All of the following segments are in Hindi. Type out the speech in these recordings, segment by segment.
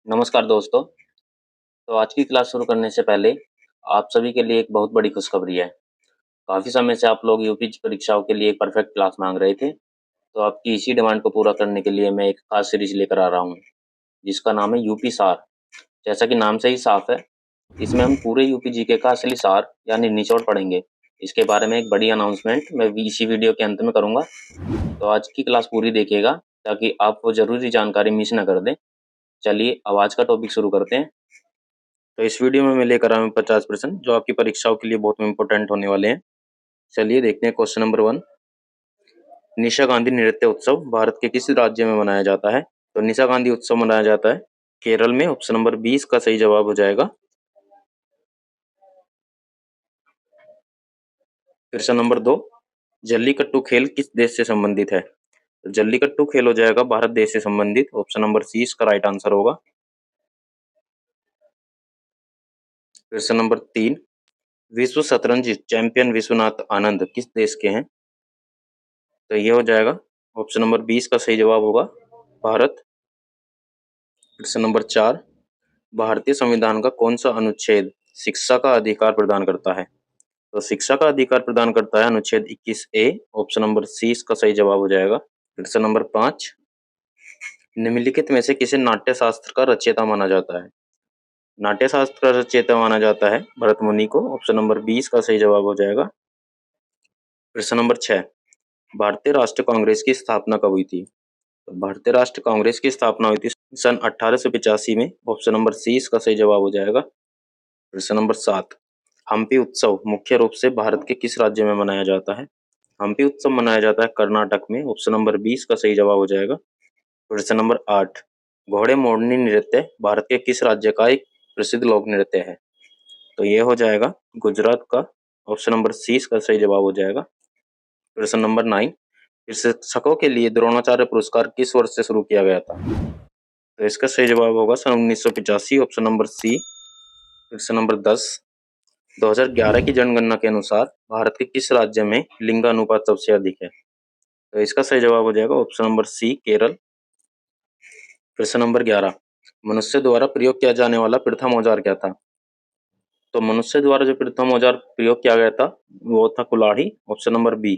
नमस्कार दोस्तों। तो आज की क्लास शुरू करने से पहले आप सभी के लिए एक बहुत बड़ी खुशखबरी है। काफ़ी समय से आप लोग यूपी परीक्षाओं के लिए एक परफेक्ट क्लास मांग रहे थे, तो आपकी इसी डिमांड को पूरा करने के लिए मैं एक खास सीरीज लेकर आ रहा हूँ, जिसका नाम है यूपी सार। जैसा कि नाम से ही साफ है, इसमें हम पूरे यूपी जीके का असली सार यानी निचोड़ पढ़ेंगे। इसके बारे में एक बड़ी अनाउंसमेंट मैं इसी वीडियो के अंत में करूँगा, तो आज की क्लास पूरी देखिएगा ताकि आप वो ज़रूरी जानकारी मिस न कर दें। चलिए अब आज का टॉपिक शुरू करते हैं। तो इस वीडियो में मैं लेकर आया हूँ 50% जो आपकी परीक्षाओं के लिए बहुत इंपॉर्टेंट होने वाले हैं। चलिए देखते हैं क्वेश्चन नंबर 1। निशा गांधी नृत्य उत्सव भारत के किस राज्य में मनाया जाता है? तो निशा गांधी उत्सव मनाया जाता है केरल में। ऑप्शन नंबर 20 का सही जवाब हो जाएगा। प्रश्न नंबर 2, जल्लीकट्टू खेल किस देश से संबंधित है? तो जल्लीकट्टू खेल हो जाएगा भारत देश से संबंधित। ऑप्शन नंबर सी इसका राइट आंसर होगा। प्रश्न नंबर 3, विश्व शतरंज चैंपियन विश्वनाथ आनंद किस देश के हैं? तो ये हो जाएगा ऑप्शन नंबर 20 का सही जवाब होगा भारत। प्रश्न नंबर 4, भारतीय संविधान का कौन सा अनुच्छेद शिक्षा का अधिकार प्रदान करता है? तो शिक्षा का अधिकार प्रदान करता है अनुच्छेद 21A। ऑप्शन नंबर सी इसका सही जवाब हो जाएगा। प्रश्न नंबर 5, निम्नलिखित में से किसे नाट्य शास्त्र का रचयिता माना जाता है? नाट्य शास्त्र का रचयिता माना जाता है भरत मुनि को। ऑप्शन नंबर 20 का सही जवाब हो जाएगा। प्रश्न नंबर 6, भारतीय राष्ट्रीय कांग्रेस की स्थापना कब हुई थी? तो भारतीय राष्ट्रीय कांग्रेस की स्थापना हुई थी सन 1885 में। ऑप्शन नंबर सी इसका सही जवाब हो जाएगा। प्रश्न नंबर 7, हम्पी उत्सव मुख्य रूप से भारत के किस राज्य में मनाया जाता है? हम्पी उत्सव मनाया जाता है कर्नाटक में। ऑप्शन नंबर 20 का सही जवाब हो जाएगा। प्रश्न नंबर 8, घोड़े मोरनी नृत्य भारत के किस राज्य का एक प्रसिद्ध लोक नृत्य है? तो ये हो जाएगा गुजरात का। ऑप्शन नंबर सी इसका सही जवाब हो जाएगा। प्रश्न नंबर 9, शिक्षकों के लिए द्रोणाचार्य पुरस्कार किस वर्ष से शुरू किया गया था? तो इसका सही जवाब होगा सन 1985। Option number C. प्रश्न नंबर 10, 2011 की जनगणना के अनुसार भारत के किस राज्य में लिंगानुपात सबसे अधिक है? तो इसका सही जवाब हो जाएगा ऑप्शन नंबर सी केरल। प्रश्न नंबर 11, मनुष्य द्वारा प्रयोग किया जाने वाला प्रथम औजार क्या था? तो मनुष्य द्वारा जो प्रथम औजार प्रयोग किया गया था वो था कुल्हाड़ी। Option number B.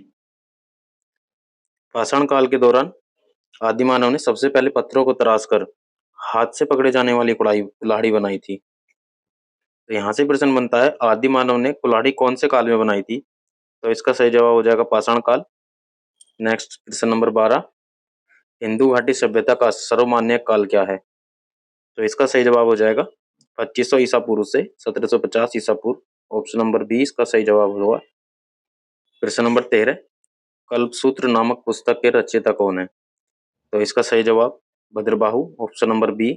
पाषाण काल के दौरान आदि मानव ने सबसे पहले पत्थरों को तराश कर हाथ से पकड़े जाने वाली कुल्हाड़ी बनाई थी। तो यहाँ से प्रश्न बनता है आदि मानव ने कुल्हाड़ी कौन से काल में बनाई थी? तो इसका सही जवाब हो जाएगा पाषाण काल। नेक्स्ट प्रश्न नंबर 12, हिंदू घाटी सभ्यता का सर्वमान्य काल क्या है? तो इसका सही जवाब हो जाएगा 2500 ईसा पूर्व से 1750 ईसा पूर्व। ऑप्शन नंबर 20 का सही जवाब होगा। प्रश्न नंबर 13, कल्पसूत्र नामक पुस्तक के रचयिता कौन है? तो इसका सही जवाब भद्रबाहु। Option number B.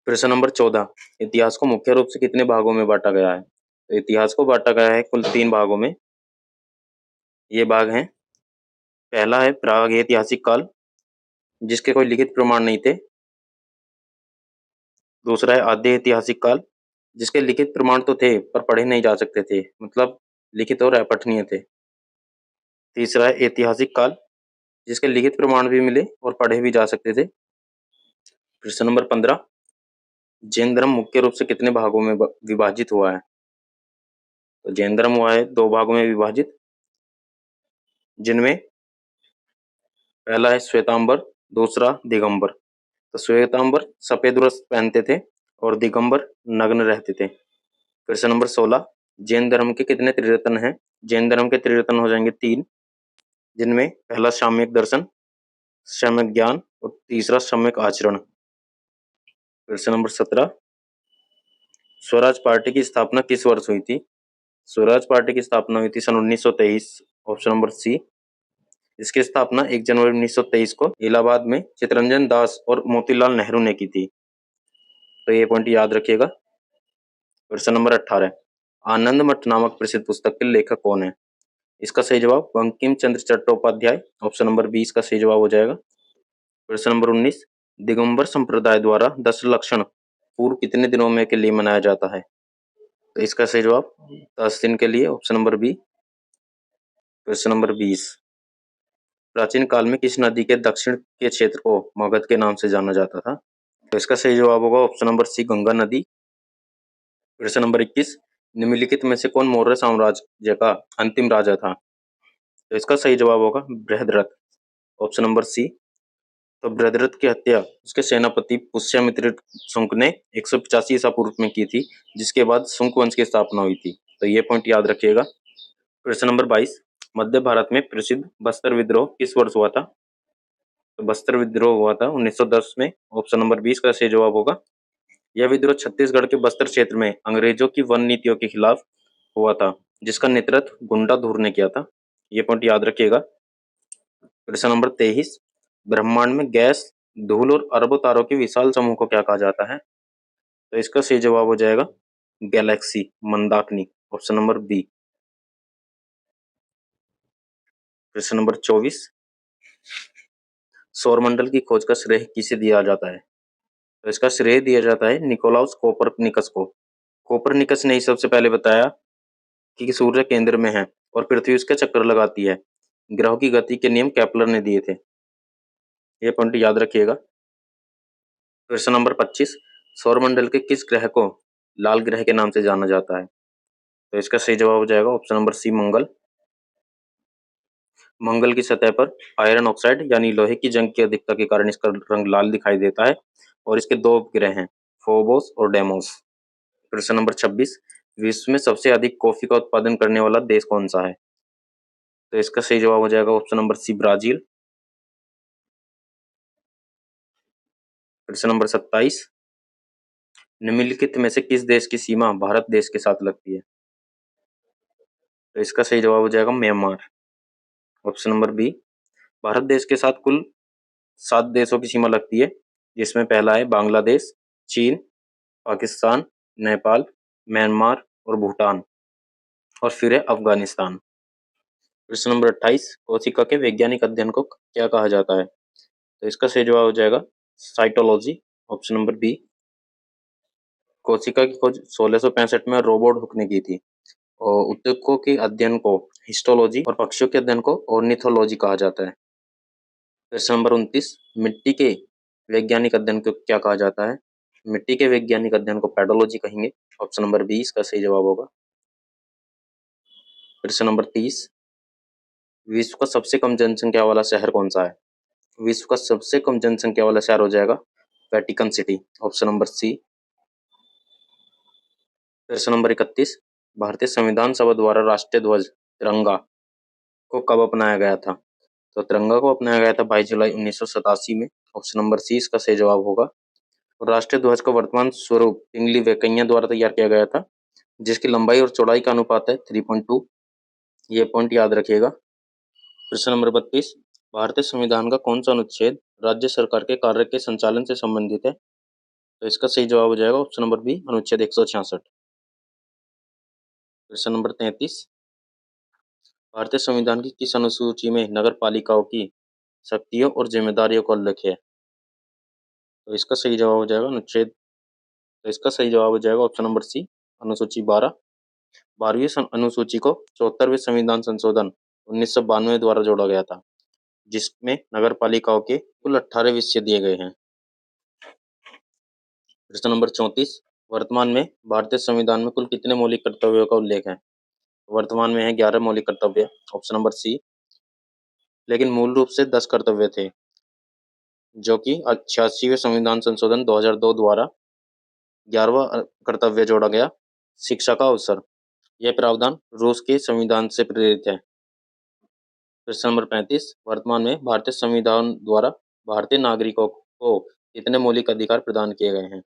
प्रश्न नंबर 14, इतिहास को मुख्य रूप से कितने भागों में बांटा गया है? तो इतिहास को बांटा गया है कुल 3 भागों में। ये भाग हैं, पहला है प्रागैतिहासिक काल जिसके कोई लिखित प्रमाण नहीं थे। दूसरा है आद्य ऐतिहासिक काल जिसके लिखित प्रमाण तो थे पर पढ़े नहीं जा सकते थे, मतलब लिखित और अपठनीय थे। तीसरा है ऐतिहासिक काल जिसके लिखित प्रमाण भी मिले और पढ़े भी जा सकते थे। प्रश्न नंबर 15, जैन धर्म मुख्य रूप से कितने भागों में विभाजित हुआ है? तो जैन धर्म हुआ है 2 भागों में विभाजित, जिनमें पहला है श्वेतांबर, दूसरा दिगंबर। तो श्वेतांबर सफेद वस्त्र पहनते थे और दिगंबर नग्न रहते थे। प्रश्न नंबर 16, जैन धर्म के कितने त्रिरत्न हैं? जैन धर्म के त्रिरत्न हो जाएंगे 3, जिनमें पहला साम्यक दर्शन, सम्यक ज्ञान और तीसरा सम्यक आचरण। प्रश्न नंबर 17, स्वराज पार्टी की स्थापना किस वर्ष हुई थी? स्वराज पार्टी की स्थापना हुई थी सन 1923। ऑप्शन नंबर सी। इसकी स्थापना 1 जनवरी 1923 को इलाहाबाद में चितरंजन दास और मोतीलाल नेहरू ने की थी। तो ये पॉइंट याद रखिएगा। प्रश्न नंबर 18, आनंद मठ नामक प्रसिद्ध पुस्तक के लेखक कौन है? इसका सही जवाब बंकिम चंद्र चट्टोपाध्याय। ऑप्शन नंबर 20 का सही जवाब हो जाएगा। प्रश्न नंबर 19, दिगंबर संप्रदाय द्वारा 10 लक्षण पूर्व कितने दिनों में के लिए मनाया जाता है? तो इसका सही जवाब 10 दिन के लिए। Option number B. प्रश्न नंबर 20, प्राचीन काल में किस नदी के दक्षिण के क्षेत्र को मगध के नाम से जाना जाता था? तो इसका सही जवाब होगा ऑप्शन नंबर सी, गंगा नदी। प्रश्न नंबर 21, निम्नलिखित में से कौन मौर्य साम्राज्य का अंतिम राजा था? तो इसका सही जवाब होगा बृहद्रथ, ऑप्शन नंबर सी। तो बृहद्रथ की हत्या उसके सेनापति पुष्यमित्र शुंग ने 185 ईसा पूर्व में की थी, जिसके बाद शुंग वंश की स्थापना हुई थी। तो ये पॉइंट याद रखिएगा। प्रश्न नंबर 22, मध्य भारत में प्रसिद्ध बस्तर विद्रोह किस वर्ष हुआ था? तो बस्तर विद्रोह हुआ था 1910 में, ऑप्शन नंबर 20 का सही जवाब होगा। यह विद्रोह छत्तीसगढ़ के बस्तर क्षेत्र में अंग्रेजों की वन नीतियों के खिलाफ हुआ था, जिसका नेतृत्व गुंडा धूर ने किया था। ये पॉइंट याद रखिएगा। प्रश्न नंबर 23, ब्रह्मांड में गैस, धूल और अरबों तारों के विशाल समूह को क्या कहा जाता है? तो इसका सही जवाब हो जाएगा गैलेक्सी, मंदाकिनी, ऑप्शन नंबर बी। प्रश्न नंबर 24, सौरमंडल की खोज का श्रेय किसे दिया जाता है? तो इसका श्रेय दिया जाता है निकोलाउस कोपरनिकस को। कोपरनिकस ने ही सबसे पहले बताया कि सूर्य केंद्र में है और पृथ्वी उसके चक्कर लगाती है। ग्रहों की गति के नियम केपलर ने दिए थे। ये पॉइंट याद रखिएगा। प्रश्न नंबर 25, सौरमंडल के किस ग्रह को लाल ग्रह के नाम से जाना जाता है? तो इसका सही जवाब हो जाएगा ऑप्शन नंबर सी, मंगल। मंगल की सतह पर आयरन ऑक्साइड यानी लोहे की जंग की अधिकता के कारण इसका रंग लाल दिखाई देता है और इसके दो उपग्रह हैं, फोबोस और डेमोस। प्रश्न नंबर 26, विश्व में सबसे अधिक कॉफी का उत्पादन करने वाला देश कौन सा है? तो इसका सही जवाब हो जाएगा ऑप्शन नंबर सी, ब्राजील। प्रश्न नंबर 27, निम्नलिखित में से किस देश की सीमा भारत देश के साथ लगती है? तो इसका सही जवाब हो जाएगा Myanmar, option number B. Bharat देश के साथ कुल 7 देशों की सीमा लगती है, जिसमें पहला है बांग्लादेश, चीन, पाकिस्तान, नेपाल, म्यांमार और भूटान, और फिर है अफगानिस्तान। प्रश्न नंबर 28, कोशिका के वैज्ञानिक अध्ययन को क्या कहा जाता है? तो इसका सही जवाब हो जाएगा साइटोलॉजी, ऑप्शन नंबर बी। कोशिका की खोज 1665 में रॉबर्ट हुक ने की थी और ऊतकों के अध्ययन को हिस्टोलॉजी और पक्षियों के अध्ययन को ऑर्निथोलॉजी कहा जाता है। प्रश्न नंबर 29, मिट्टी के वैज्ञानिक अध्ययन को क्या कहा जाता है? मिट्टी के वैज्ञानिक अध्ययन को पेडोलॉजी कहेंगे, ऑप्शन नंबर बी इसका सही जवाब होगा। प्रश्न नंबर 30, विश्व का सबसे कम जनसंख्या वाला शहर कौन सा है? विश्व का सबसे कम जनसंख्या वाला शहर हो जाएगा Vatican City, option number C. प्रश्न नंबर 31, भारतीय संविधान सभा द्वारा राष्ट्रीय ध्वज तिरंगा को कब अपनाया गया था? तो तिरंगा को अपनाया गया था 22 जुलाई 1987 में, ऑप्शन नंबर सी इसका सही जवाब होगा। और राष्ट्रीय ध्वज का वर्तमान स्वरूप पिंगली वेंकैया द्वारा तैयार किया गया था, जिसकी लंबाई और चौड़ाई का अनुपात है 3.2। ये पॉइंट याद रखिएगा। प्रश्न नंबर 32, भारतीय संविधान का कौन सा अनुच्छेद राज्य सरकार के कार्य के संचालन से संबंधित है? तो इसका सही जवाब हो जाएगा ऑप्शन नंबर बी, अनुच्छेद 166। प्रश्न नंबर 33, भारतीय संविधान की किस अनुसूची में नगर पालिकाओं की शक्तियों और जिम्मेदारियों का उल्लेख है? तो इसका सही जवाब हो जाएगा अनुच्छेद तो इसका सही जवाब हो जाएगा ऑप्शन नंबर सी, अनुसूची 12। 12वीं अनुसूची को 74वें संविधान संशोधन 1992 द्वारा जोड़ा गया था, जिसमें नगर पालिकाओं के कुल 18 विषय दिए गए हैं। प्रश्न नंबर 34, वर्तमान में भारतीय संविधान में कुल कितने मौलिक कर्तव्यों का उल्लेख है? वर्तमान में है 11 मौलिक कर्तव्य, ऑप्शन नंबर सी। लेकिन मूल रूप से 10 कर्तव्य थे, जो कि 86वें संविधान संशोधन 2002 द्वारा 11वां कर्तव्य जोड़ा गया, शिक्षा का अवसर। यह प्रावधान रूस के संविधान से प्रेरित है। प्रश्न नंबर 35, वर्तमान में भारतीय संविधान द्वारा भारतीय नागरिकों को कितने मौलिक अधिकार प्रदान किए गए हैं?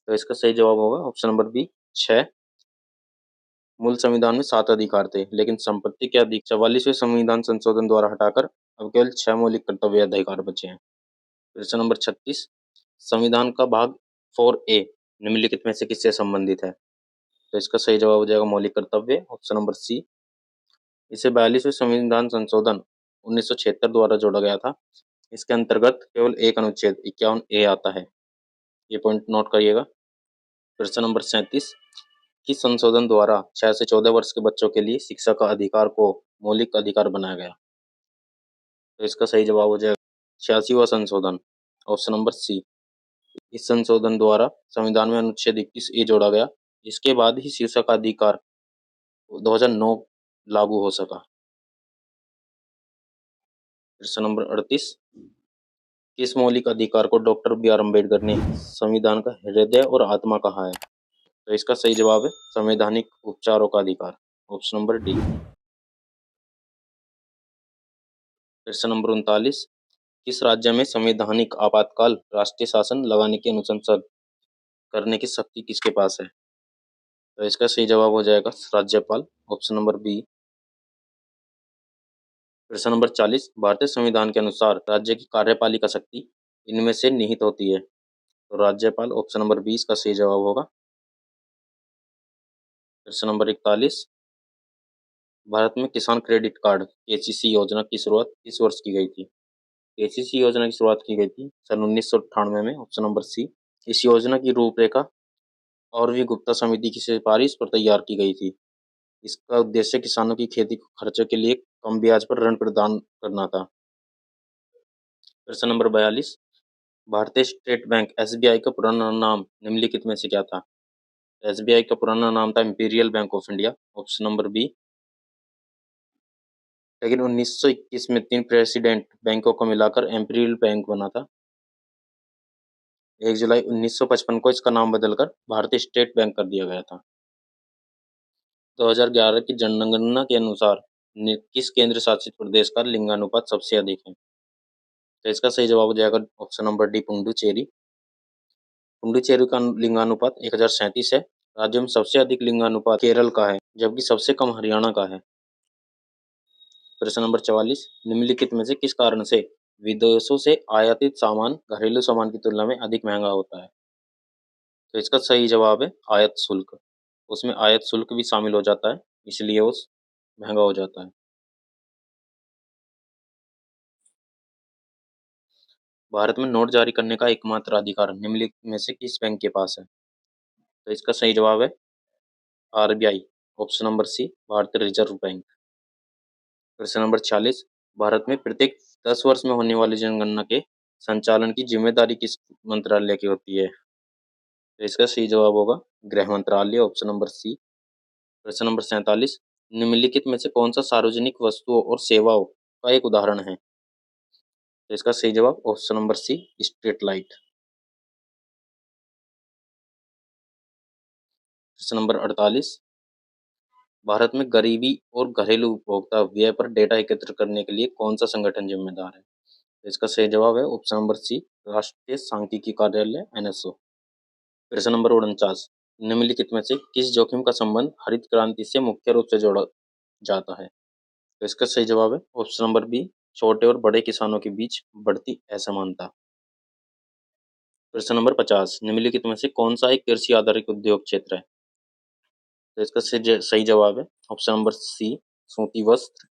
तो इसका सही जवाब होगा ऑप्शन नंबर बी, 6। मूल संविधान में 7 अधिकार थे, लेकिन संपत्ति के अधिकार 44वें संविधान संशोधन द्वारा हटाकर अब केवल 6 मौलिक कर्तव्य अधिकार बचे हैं। प्रश्न नंबर 36, संविधान का भाग 4A निम्नलिखित में से किससे संबंधित है? तो इसका सही जवाब हो जाएगा मौलिक कर्तव्य, ऑप्शन नंबर सी। इसे 42वें संविधान संशोधन 1976 द्वारा जोड़ा गया था। इसके अंतर्गत केवल एक अनुच्छेद 51A आता है, ये पॉइंट नोट करिएगा। प्रश्न नंबर 37, किस संशोधन द्वारा 6 से 14 वर्ष के बच्चों के लिए शिक्षा का अधिकार को मौलिक अधिकार बनाया गया? तो इसका सही जवाब हो जाएगा 86वां संशोधन। Option number C. इस संशोधन द्वारा संविधान में अनुच्छेद 21 ए जोड़ा गया, इसके बाद ही शीर्षकाधिकार 2009 लागू हो सका। प्रश्न नंबर 38, किस मौलिक अधिकार को डॉक्टर बी आर अम्बेडकर ने संविधान का हृदय और आत्मा कहा है? तो इसका सही जवाब है संवैधानिक उपचारों का अधिकार, ऑप्शन नंबर डी। प्रश्न नंबर 39, किस राज्य में संवैधानिक आपातकाल राष्ट्रीय शासन लगाने की अनुशंसा करने की शक्ति किसके पास है? तो इसका सही जवाब हो जाएगा राज्यपाल, ऑप्शन नंबर बी। प्रश्न नंबर 40, भारतीय संविधान के अनुसार राज्य की कार्यपालिका शक्ति इनमें से निहित होती है। तो राज्यपाल, ऑप्शन नंबर 20 का सही जवाब होगा। प्रश्न नंबर 41, भारत में किसान क्रेडिट कार्ड केसीसी योजना की शुरुआत किस वर्ष की गई थी? केसीसी योजना की शुरुआत की गई थी सन 1998 में, ऑप्शन नंबर सी। इस योजना की रूपरेखा और भी गुप्ता समिति की सिफारिश पर तैयार की गई थी। इसका उद्देश्य किसानों की खेती खर्चों के लिए कम ब्याज पर ऋण प्रदान करना था। प्रश्न नंबर 42, भारतीय स्टेट बैंक एसबीआई का पुराना नाम निम्नलिखित में से क्या था? एसबीआई का पुराना नाम था Imperial Bank of India, option number B. लेकिन 1921 में 3 प्रेसिडेंट बैंकों को मिलाकर इंपीरियल बैंक बना था। 1 जुलाई 1955 को इसका नाम बदलकर भारतीय स्टेट बैंक कर दिया गया था। 2011 की जनगणना के अनुसार किस केंद्र शासित प्रदेश का लिंगानुपात सबसे अधिक है? तो इसका सही जवाब हो जाएगा option number D, Puducherry. Puducherry का लिंगानुपात 1037 है। राज्य में सबसे अधिक लिंगानुपात केरल का है, जबकि सबसे कम हरियाणा का है। प्रश्न नंबर 44, निम्नलिखित में से किस कारण से विदेशों से आयातित सामान घरेलू सामान की तुलना में अधिक महंगा होता है? तो इसका सही जवाब है आयात शुल्क। उसमें आयात शुल्क भी शामिल हो जाता है, इसलिए वो महंगा हो जाता है। भारत में नोट जारी करने का एकमात्र अधिकार निम्नलिखित में से किस बैंक के पास है? तो इसका सही जवाब है आरबीआई, ऑप्शन नंबर सी, भारतीय रिजर्व बैंक। प्रश्न नंबर 46, भारत में प्रत्येक 10 वर्ष में होने वाली जनगणना के संचालन की जिम्मेदारी किस मंत्रालय की होती है? तो इसका सही जवाब होगा गृह मंत्रालय, ऑप्शन नंबर सी। प्रश्न नंबर 47, निम्नलिखित में से कौन सा सार्वजनिक वस्तुओं और सेवाओं का एक उदाहरण है? तो इसका सही जवाब option number C, street light. प्रश्न नंबर 48, भारत में गरीबी और घरेलू उपभोक्ता व्यय पर डेटा एकत्र करने के लिए कौन सा संगठन जिम्मेदार है? तो इसका सही जवाब है ऑप्शन नंबर सी, राष्ट्रीय सांख्यिकी कार्यालय, एनएसओ। प्रश्न नंबर 49, निम्नलिखित में से किस जोखिम का संबंध हरित क्रांति से मुख्य रूप से जोड़ा जाता है? तो इसका सही जवाब है ऑप्शन नंबर बी, छोटे और बड़े किसानों के बीच बढ़ती असमानता। प्रश्न नंबर 50, निम्नलिखित में से कौन सा एक कृषि आधारित उद्योग क्षेत्र है? तो इसका सही जवाब है ऑप्शन नंबर सी, सूती वस्त्र।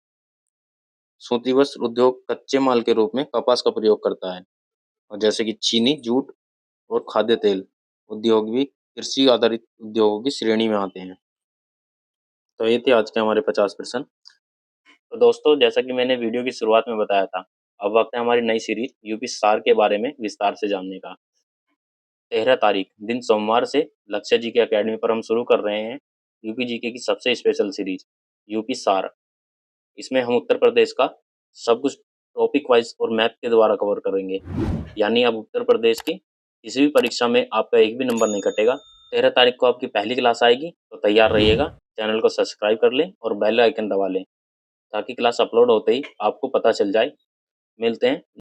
सूती वस्त्र उद्योग कच्चे माल के रूप में कपास का प्रयोग करता है, और जैसे कि चीनी, जूट और खाद्य तेल उद्योग भी कृषि आधारित उद्योगों की श्रेणी में आते हैं। तो ये थे आज के हमारे 50 प्रश्न। तो दोस्तों, जैसा कि मैंने वीडियो की शुरुआत में बताया था, अब वक्त है हमारी नई सीरीज यूपी सार के बारे में विस्तार से जानने का। 13 तारीख दिन सोमवार से लक्ष्य जी के अकेडमी पर हम शुरू कर रहे हैं यूपी जीके की सबसे स्पेशल सीरीज यूपी सार। इसमें हम उत्तर प्रदेश का सब कुछ टॉपिक वाइज और मैप के द्वारा कवर करेंगे, यानी अब उत्तर प्रदेश की किसी भी परीक्षा में आपका एक भी नंबर नहीं कटेगा। 13 तारीख को आपकी पहली क्लास आएगी, तो तैयार रहिएगा। चैनल को सब्सक्राइब कर लें और बेल आइकन दबा लें, ताकि क्लास अपलोड होते ही आपको पता चल जाए। मिलते हैं।